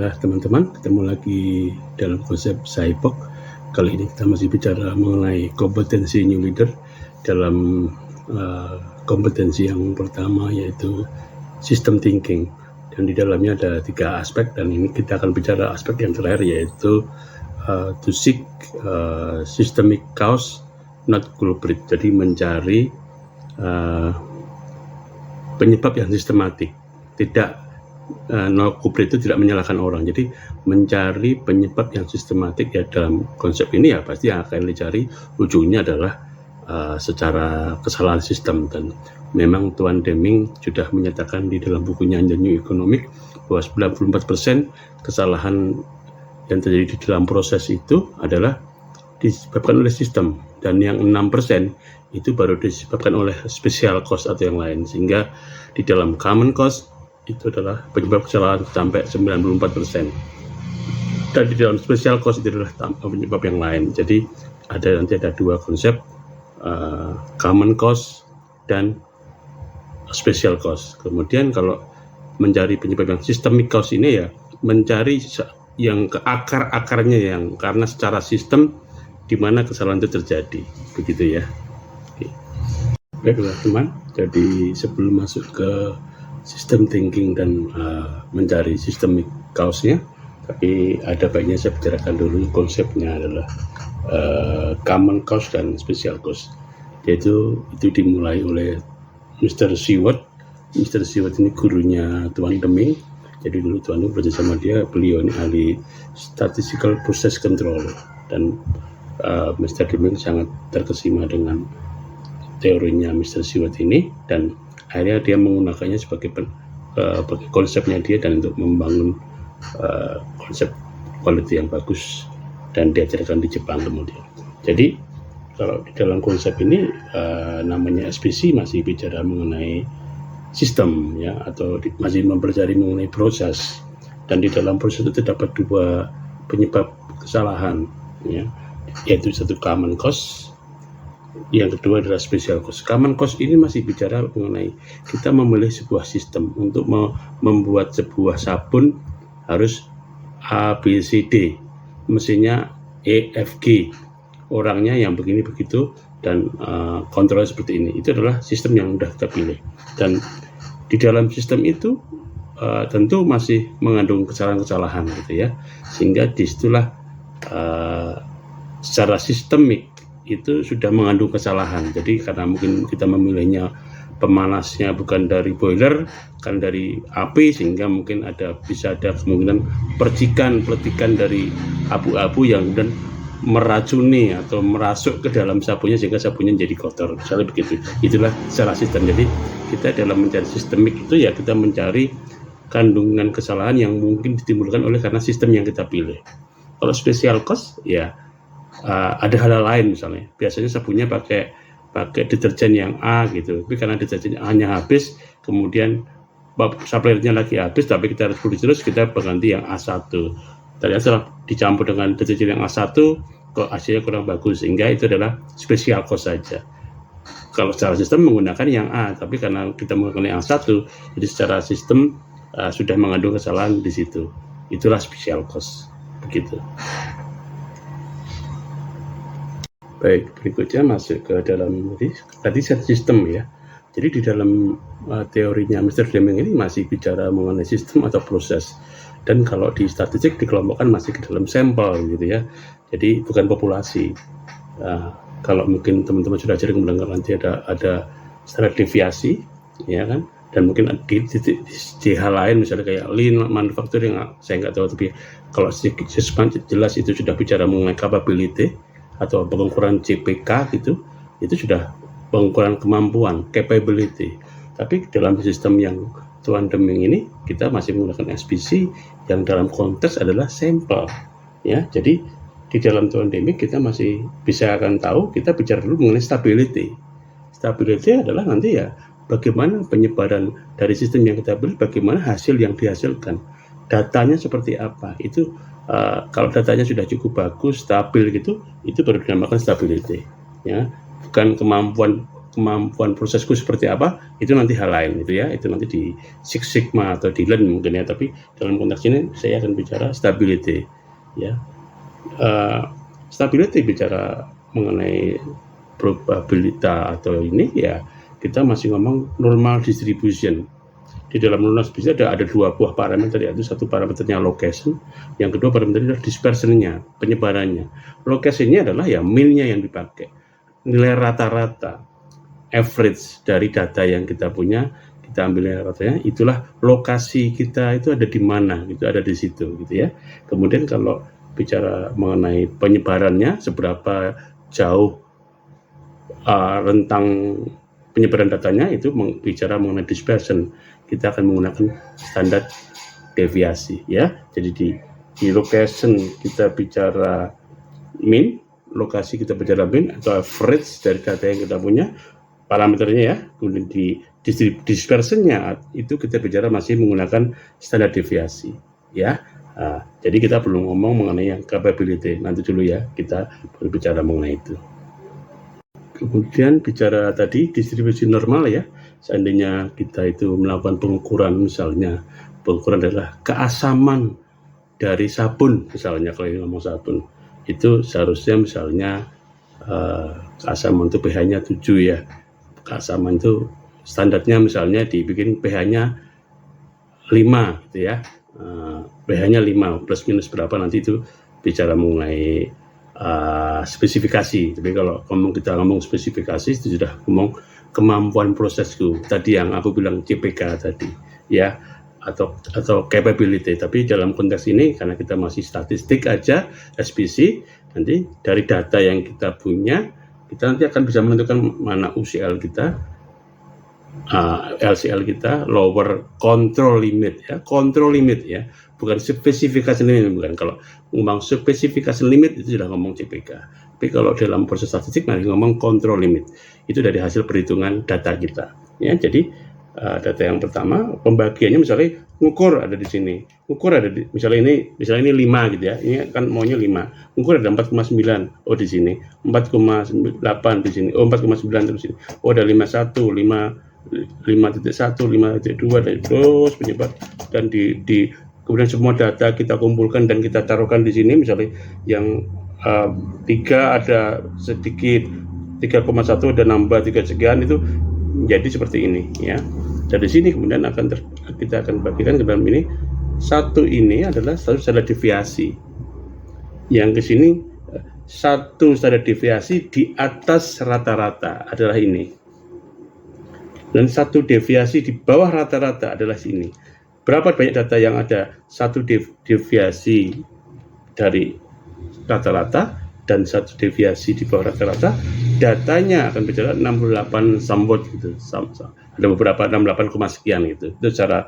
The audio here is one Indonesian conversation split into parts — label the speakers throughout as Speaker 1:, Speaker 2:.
Speaker 1: Baiklah teman-teman, ketemu lagi dalam konsep Saipok. Kali ini kita masih bicara mengenai kompetensi new leader dalam kompetensi yang pertama, yaitu system thinking. Dan di dalamnya ada 3 aspek, dan ini kita akan bicara aspek yang terakhir, yaitu to seek systemic cause, not culprit. Jadi mencari penyebab yang sistematik, tidak no culprit itu tidak menyalahkan orang. Jadi mencari penyebab yang sistematik, ya dalam konsep ini ya pasti yang akan dicari ujungnya adalah secara kesalahan sistem. Dan memang Tuan Deming sudah menyatakan di dalam bukunya The New Economic bahwa 94% kesalahan yang terjadi di dalam proses itu adalah disebabkan oleh sistem, dan yang 6% itu baru disebabkan oleh special cause atau yang lain. Sehingga di dalam common cause itu adalah penyebab kesalahan sampai 94%, dan di dalam special cause itu adalah penyebab yang lain. Jadi nanti ada 2 konsep, common cause dan special cause. Kemudian kalau mencari penyebab yang systemic cause ini, ya mencari yang ke akar-akarnya, yang karena secara sistem di mana kesalahan itu terjadi, begitu ya. Oke. Baiklah teman, jadi sebelum masuk ke system thinking dan mencari systemic cause-nya, tapi ada baiknya saya bicarakan dulu konsepnya adalah common cause dan special cause. Yaitu itu dimulai oleh Mr. Seward. Mr. Seward ini gurunya Tuan Deming. Jadi dulu Tuan Deming belajar sama dia, beliau ini ahli statistical process control, dan Mr. Deming sangat terkesima dengan teorinya Mr. Seward ini, dan akhirnya dia menggunakannya sebagai konsepnya dia, dan untuk membangun konsep quality yang bagus, dan diajarkan di Jepang kemudian. Jadi kalau di dalam konsep ini namanya SPC masih bicara mengenai sistem, ya, atau masih mempelajari mengenai proses, dan di dalam proses itu terdapat 2 penyebab kesalahan, ya, yaitu satu common cause, yang kedua adalah special cause. Common cause ini masih bicara mengenai kita memilih sebuah sistem untuk membuat sebuah sabun harus A, B, C, D, mesinnya E, F, G, orangnya yang begini begitu, dan kontrolnya seperti ini. Itu adalah sistem yang sudah kita pilih, dan di dalam sistem itu tentu masih mengandung kesalahan-kesalahan gitu ya, sehingga disitulah secara sistemik itu sudah mengandung kesalahan. Jadi karena mungkin kita memilihnya pemanasnya bukan dari boiler, kan dari api, sehingga mungkin bisa ada kemungkinan peletikan dari abu-abu yang dan meracuni atau merasuk ke dalam sabunnya sehingga sabunnya jadi kotor, misalnya begitu. Itulah secara sistem. Jadi kita dalam mencari sistemik itu ya kita mencari kandungan kesalahan yang mungkin ditimbulkan oleh karena sistem yang kita pilih. Kalau special cause ya ada hal lain, misalnya biasanya sabunnya pakai deterjen yang A gitu, tapi karena deterjen A-nya habis, kemudian suppliernya lagi habis, tapi kita harus produksi terus, kita berganti yang A1. Ternyata setelah dicampur dengan deterjen yang A1 kok hasilnya kurang bagus, sehingga itu adalah special cause saja. Kalau secara sistem menggunakan yang A, tapi karena kita menggunakan yang A1, jadi secara sistem sudah mengandung kesalahan di situ. Itulah special cause, begitu. Baik, berikutnya masuk ke dalam tadi sistem ya. Jadi di dalam teorinya Mr. Deming ini masih bicara mengenai sistem atau proses. Dan kalau di statistik dikelompokkan masih ke dalam sampel gitu ya. Jadi bukan populasi. Kalau mungkin teman-teman sudah sering mendengar nanti ada standar deviasi, ya kan? Dan mungkin di hal lain misalnya kayak lean manufacturing, saya nggak tahu, tapi kalau jelas itu sudah bicara mengenai capability atau pengukuran CPK gitu, itu sudah pengukuran kemampuan, capability. Tapi dalam sistem yang Tuan Deming ini kita masih menggunakan SPC yang dalam konteks adalah sampel, ya. Jadi di dalam Tuan Deming kita masih bisa akan tahu, kita bicara dulu mengenai stability. Stability adalah nanti ya bagaimana penyebaran dari sistem yang kita beli, bagaimana hasil yang dihasilkan, datanya seperti apa. Itu kalau datanya sudah cukup bagus, stabil gitu, itu baru dinamakan stability, ya. Bukan kemampuan kemampuan prosesku seperti apa, itu nanti hal lain itu ya, itu nanti di Six Sigma atau di Lean mungkin ya, tapi dalam konteks ini saya akan bicara stability ya. Stability bicara mengenai probabilitas atau ini ya, kita masih ngomong normal distribution. Di dalam normal distribution ada dua buah parameter, yaitu satu parameternya location, yang kedua parameternya adalah dispersionnya, penyebarannya. Location-nya adalah ya mean-nya yang dipakai, nilai rata-rata, average dari data yang kita punya, kita ambil nilai ratanya, itulah lokasi kita itu ada di mana, gitu, ada di situ, gitu ya. Kemudian kalau bicara mengenai penyebarannya, seberapa jauh rentang penyebaran datanya, itu bicara mengenai dispersion, kita akan menggunakan standar deviasi ya. Jadi di location kita bicara mean, lokasi kita bicara mean atau average dari data yang kita punya, parameternya ya. Kemudian di dispersionnya itu kita bicara masih menggunakan standar deviasi ya. Jadi kita belum ngomong mengenai yang capability, nanti dulu ya kita berbicara mengenai itu. Kemudian bicara tadi distribusi normal ya, seandainya kita itu melakukan pengukuran, misalnya pengukuran adalah keasaman dari sabun, misalnya kalau ini ngomong sabun, itu seharusnya misalnya keasaman itu pH-nya 7 ya, keasaman itu standarnya misalnya dibikin pH-nya 5 gitu ya, pH-nya 5 plus minus berapa nanti itu bicara mengenai spesifikasi. Tapi kalau kita ngomong spesifikasi itu sudah ngomong kemampuan prosesku tadi yang aku bilang CPK tadi ya, atau capability. Tapi dalam konteks ini karena kita masih statistik aja, SPC, nanti dari data yang kita punya kita nanti akan bisa menentukan mana UCL kita, LCL kita, lower control limit ya, bukan spesifikasi limit, bukan. Kalau ngomong spesifikasi limit itu sudah ngomong CPK. Tapi kalau dalam proses statistik nanti ngomong control limit, itu dari hasil perhitungan data kita ya. Jadi data yang pertama pembagiannya misalnya ngukur ada di sini, ngukur ada di, misalnya ini 5 gitu ya, ini kan maunya 5, ngukur ada 4,9, oh di sini 4,8 di sini, oh 4,9 terus sini, oh ada 5,1, 5.1, 5.2 dan terus penyebar, dan di kemudian semua data kita kumpulkan dan kita taruhkan di sini, misalnya yang 3 ada sedikit, 3,1 ada nambah 3 sekian, itu jadi seperti ini ya. Dari sini kemudian kita akan bagikan ke dalam ini. Satu ini adalah satu standar deviasi, yang ke sini satu standar deviasi di atas rata-rata adalah ini, dan satu deviasi di bawah rata-rata adalah sini. Berapa banyak data yang ada satu deviasi dari rata-rata dan satu deviasi di bawah rata-rata, datanya akan bicara 68 somewhat gitu. Ada beberapa 68, sekian gitu. Itu secara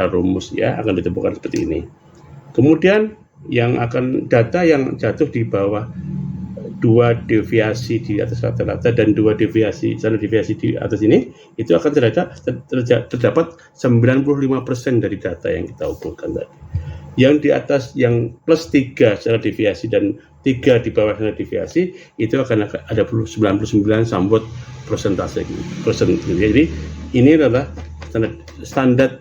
Speaker 1: rumus ya akan ditemukan seperti ini. Kemudian yang akan data yang jatuh di bawah 2 deviasi di atas rata-rata dan 2 deviasi, satu deviasi di atas ini, itu akan terdapat 95% dari data yang kita ukurkan tadi. Yang di atas, yang plus 3 secara deviasi dan 3 di bawah secara deviasi, itu akan ada 99 somewhat persentase. Jadi ini adalah standar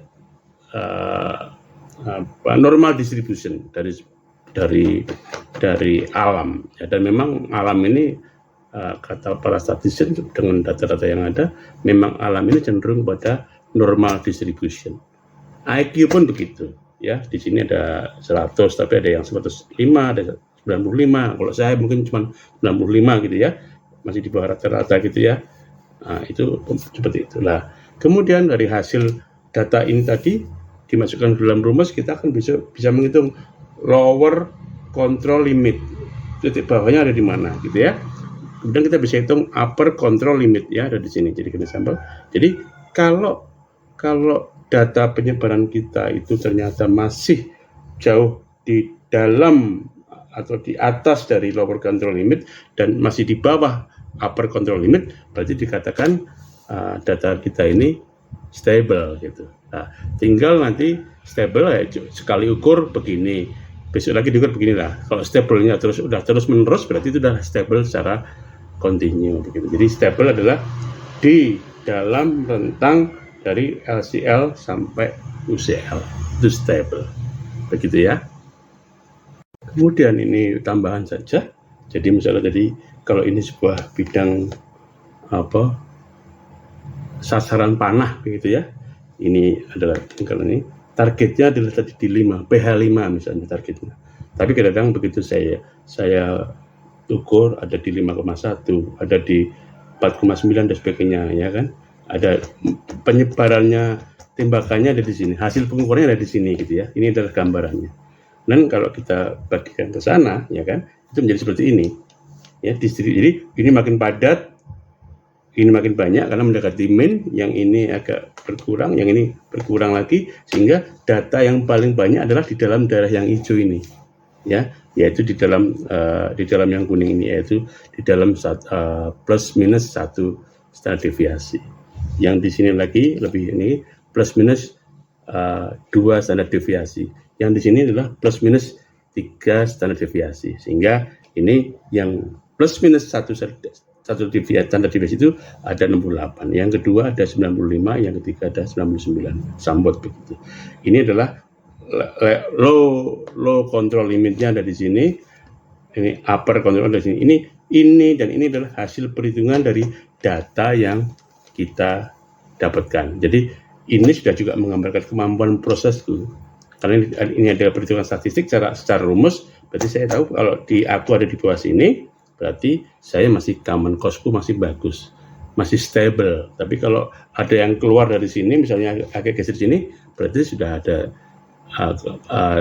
Speaker 1: normal distribution dari alam ya. Dan memang alam ini kata para statistician dengan data-data yang ada, memang alam ini cenderung pada normal distribution. IQ pun begitu ya. Di sini ada 100 tapi ada yang 105, ada 95. Kalau saya mungkin cuma 95 gitu ya, masih di bawah rata-rata gitu ya. Itu seperti itulah. Kemudian dari hasil data ini tadi dimasukkan ke dalam rumus, kita akan bisa menghitung lower control limit, titik bawahnya ada di mana gitu ya. Kemudian kita bisa hitung upper control limit ya, ada di sini. Jadi kita sampel. Jadi kalau data penyebaran kita itu ternyata masih jauh di dalam atau di atas dari lower control limit dan masih di bawah upper control limit, berarti dikatakan data kita ini stable gitu. Nah, tinggal nanti stable ya, sekali ukur begini, besok lagi diukur beginilah. Kalau stabilnya terus menerus, berarti itu sudah stable secara kontinu begitu. Jadi stable adalah di dalam rentang dari LCL sampai UCL, itu stable, begitu ya. Kemudian ini tambahan saja. Jadi misalnya tadi kalau ini sebuah bidang sasaran panah begitu ya. Ini adalah kalau ini targetnya adalah tadi di 5, pH 5 misalnya targetnya. Tapi kadang-kadang begitu saya ukur ada di 5,1, ada di 4,9 dan sebagainya ya kan. Ada penyebarannya tembakannya ada di sini, hasil pengukurannya ada di sini gitu ya. Ini adalah gambarannya. Dan kalau kita bagikan ke sana ya kan, itu menjadi seperti ini. Ya, jadi ini makin padat, ini makin banyak karena mendekati min, yang ini agak berkurang, yang ini berkurang lagi, sehingga data yang paling banyak adalah di dalam daerah yang hijau ini, ya, yaitu di dalam yang kuning ini, yaitu di dalam plus minus 1 standar deviasi. Yang di sini lagi lebih ini plus minus 2 standar deviasi. Yang di sini adalah plus minus 3 standar deviasi, sehingga ini yang plus minus 1 standar deviasi itu ada 68, yang kedua ada 95, yang ketiga ada 99, sambot begitu. Ini adalah low control limitnya ada di sini, ini upper control ada di sini. Ini dan ini adalah hasil perhitungan dari data yang kita dapatkan. Jadi ini sudah juga menggambarkan kemampuan prosesku. Karena ini adalah perhitungan statistik secara rumus, berarti saya tahu kalau aku ada di bawah sini, berarti saya masih common costku masih bagus, masih stable. Tapi kalau ada yang keluar dari sini, misalnya agak geser sini, berarti sudah ada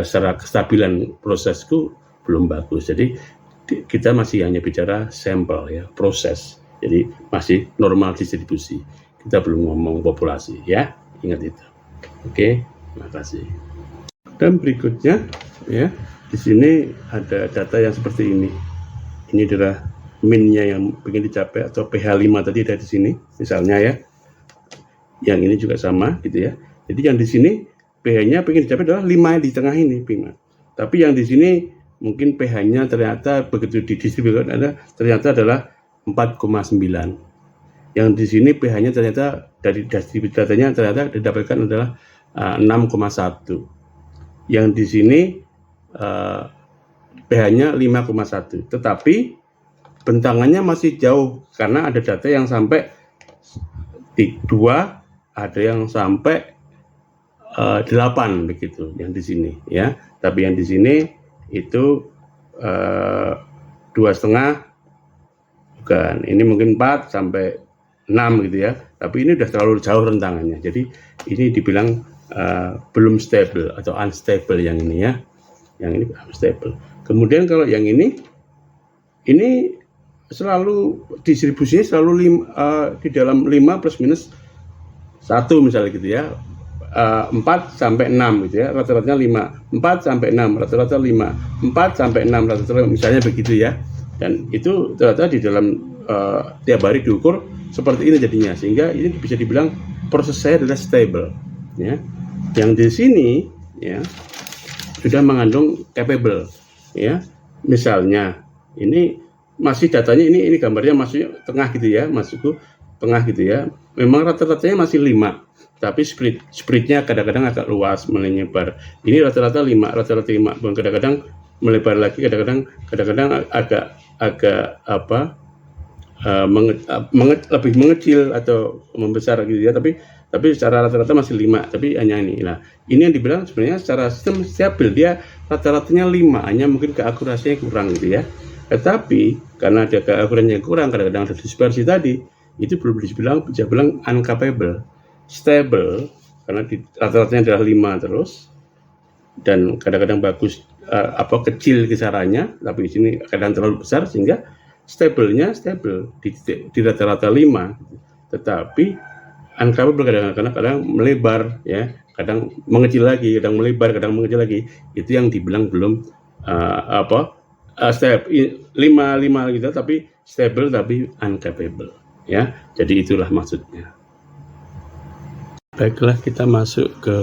Speaker 1: secara kestabilan prosesku belum bagus. Jadi kita masih hanya bicara sampel ya, proses. Jadi masih normal distribusi. Kita belum ngomong populasi ya, ingat itu. Oke, terima kasih. Dan berikutnya ya, di sini ada data yang seperti ini. Ini adalah minnya yang ingin dicapai atau pH 5 tadi ada di sini misalnya ya. Yang ini juga sama gitu ya. Jadi yang di sini pH-nya ingin dicapai adalah 5 di tengah ini, 5. Tapi yang di sini mungkin pH-nya ternyata begitu didistribusikan ternyata adalah 4,9. Yang di sini pH-nya ternyata dari distribusi datanya ternyata didapatkan adalah 6,1. Yang di sini pH-nya 5,1, tetapi bentangannya masih jauh karena ada data yang sampai di 2, ada yang sampai 8 begitu yang di sini ya. Tapi yang di sini itu 2,5, bukan, ini mungkin 4 sampai 6 gitu ya. Tapi ini udah terlalu jauh rentangannya. Jadi ini dibilang belum stable atau unstable yang ini ya. Yang ini unstable. Kemudian kalau yang ini selalu distribusinya selalu di dalam 5 plus minus 1 misalnya gitu ya. 4 sampai 6 gitu ya, rata-ratanya 5. 4 sampai 6 rata-rata 5. 4 sampai 6 rata-rata misalnya begitu ya. Dan itu ternyata di dalam tiap hari diukur seperti ini jadinya, sehingga ini bisa dibilang proses saya adalah stable ya. Yang di sini ya sudah mengandung capable ya. Misalnya ini masih datanya ini gambarnya masuk tengah gitu ya, masukku tengah gitu ya. Memang rata-ratanya masih 5, tapi spreadnya kadang-kadang agak luas menyebar. Ini rata-rata 5, rata-rata 5, bukan kadang-kadang melebar lagi, kadang-kadang agak lebih mengecil atau membesar gitu ya, tapi secara rata-rata masih 5, tapi hanya ini. Nah, ini yang dibilang sebenarnya secara sistem stabil, dia rata-ratanya 5, hanya mungkin keakurasinya kurang gitu ya. Tetapi karena ada keakurasinya kurang, kadang-kadang ada dispersi tadi, itu belum bisa bilang uncapable. Stable karena rata-ratanya adalah 5 terus, dan kadang-kadang bagus kecil kisarannya, tapi di sini kadang terlalu besar sehingga stable di rata-rata 5, tetapi uncapable kadang-kadang melebar ya, kadang mengecil lagi, kadang melebar, kadang mengecil lagi. Itu yang dibilang belum stable 5 gitu, tapi stable tapi uncapable ya. Jadi itulah maksudnya. Baiklah, kita masuk ke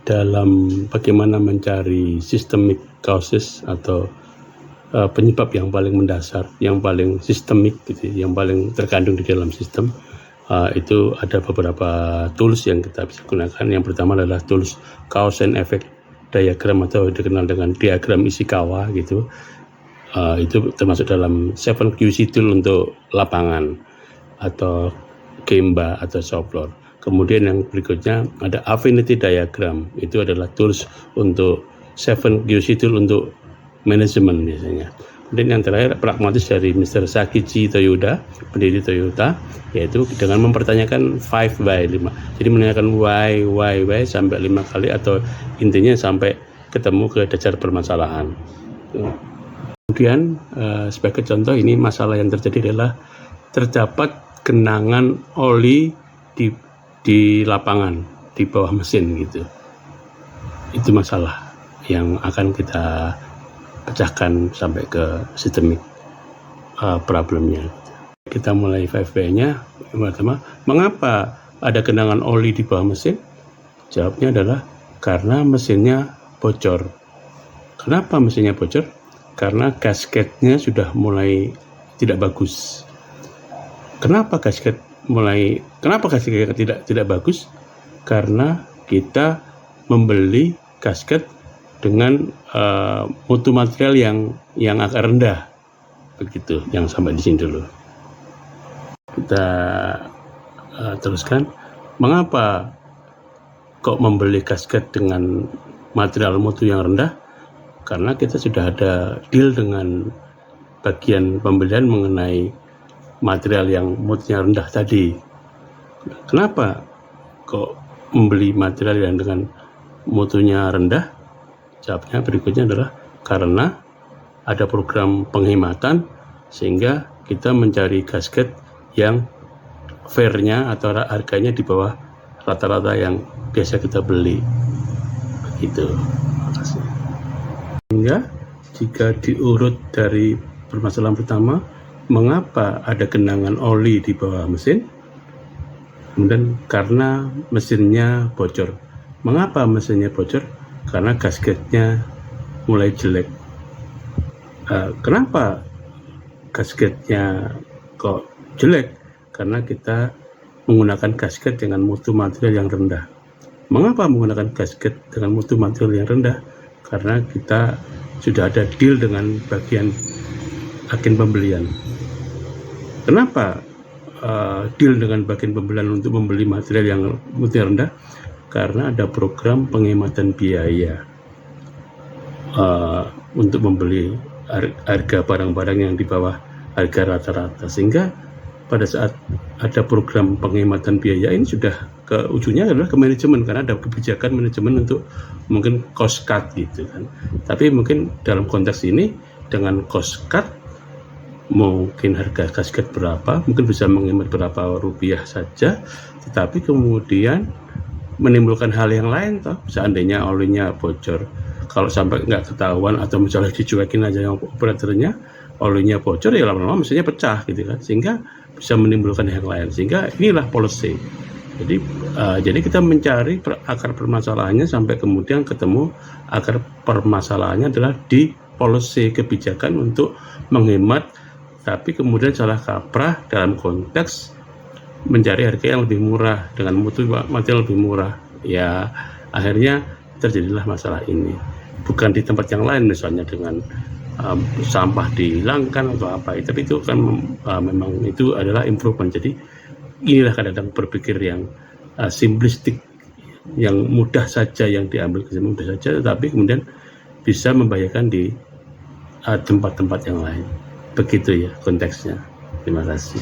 Speaker 1: dalam bagaimana mencari systemic causes atau penyebab yang paling mendasar, yang paling sistemik gitu, yang paling terkandung di dalam sistem. Itu ada beberapa tools yang kita bisa gunakan. Yang pertama adalah tools cause and effect diagram atau dikenal dengan diagram Ishikawa gitu. Itu termasuk dalam 7QC tool untuk lapangan atau Gemba atau shop floor. Kemudian yang berikutnya ada affinity diagram. Itu adalah tools untuk 7QC tool untuk manajemen biasanya. Dan yang terakhir pragmatis dari Mr. Sakichi Toyoda, pendiri Toyota, yaitu dengan mempertanyakan 5 why 5. Jadi menanyakan why sampai 5 kali, atau intinya sampai ketemu ke dasar permasalahan. Kemudian sebagai contoh, ini masalah yang terjadi adalah terdapat genangan oli di lapangan, di bawah mesin gitu. Itu masalah yang akan kita pecahkan sampai ke sistemik problemnya. Kita mulai 5W-nya. Pertama, mengapa ada genangan oli di bawah mesin? Jawabnya adalah karena mesinnya bocor. Kenapa mesinnya bocor? Karena gasketnya sudah mulai tidak bagus. Kenapa gasketnya tidak bagus? Karena kita membeli gasket dengan mutu material yang agak rendah, begitu. Yang sampai di sini dulu. Kita teruskan. Mengapa kok membeli gasket dengan material mutu yang rendah? Karena kita sudah ada deal dengan bagian pembelian mengenai material yang mutunya rendah tadi. Kenapa kok membeli material yang dengan mutunya rendah? Jawabnya berikutnya adalah karena ada program penghematan, sehingga kita mencari gasket yang fairnya atau harganya di bawah rata-rata yang biasa kita beli. Begitu. Makasih. Sehingga jika diurut dari permasalahan pertama, mengapa ada genangan oli di bawah mesin? Kemudian karena mesinnya bocor. Mengapa mesinnya bocor? Karena gasketnya mulai jelek. Kenapa gasketnya kok jelek? Karena kita menggunakan gasket dengan mutu material yang rendah. Mengapa menggunakan gasket dengan mutu material yang rendah? Karena kita sudah ada deal dengan bagian agen pembelian. Kenapa deal dengan bagian pembelian untuk membeli material yang mutu rendah? Karena ada program penghematan biaya untuk membeli harga barang-barang yang di bawah harga rata-rata, sehingga pada saat ada program penghematan biaya ini sudah ke ujungnya adalah ke manajemen, karena ada kebijakan manajemen untuk mungkin cost cut gitu kan. Tapi mungkin dalam konteks ini dengan cost cut, mungkin harga gasket berapa, mungkin bisa menghemat berapa rupiah saja, tetapi kemudian menimbulkan hal yang lain toh. Seandainya olinya bocor, kalau sampai nggak ketahuan atau misalnya dicuekin aja yang operatornya, olinya bocor, ya lama-lama mesinnya pecah gitu kan, sehingga bisa menimbulkan yang lain. Sehingga inilah policy. Jadi kita mencari akar permasalahannya sampai kemudian ketemu akar permasalahannya adalah di policy, kebijakan untuk menghemat, tapi kemudian salah kaprah dalam konteks mencari harga yang lebih murah dengan mutu material lebih murah. Ya akhirnya terjadilah masalah ini. Bukan di tempat yang lain, misalnya dengan sampah dihilangkan atau apa, tapi itu kan memang itu adalah improvement. Jadi inilah kadang-kadang berpikir yang simplistik, yang mudah saja, yang diambil mudah saja, tetapi kemudian bisa membahayakan di tempat-tempat yang lain. Begitu ya konteksnya. Terima kasih.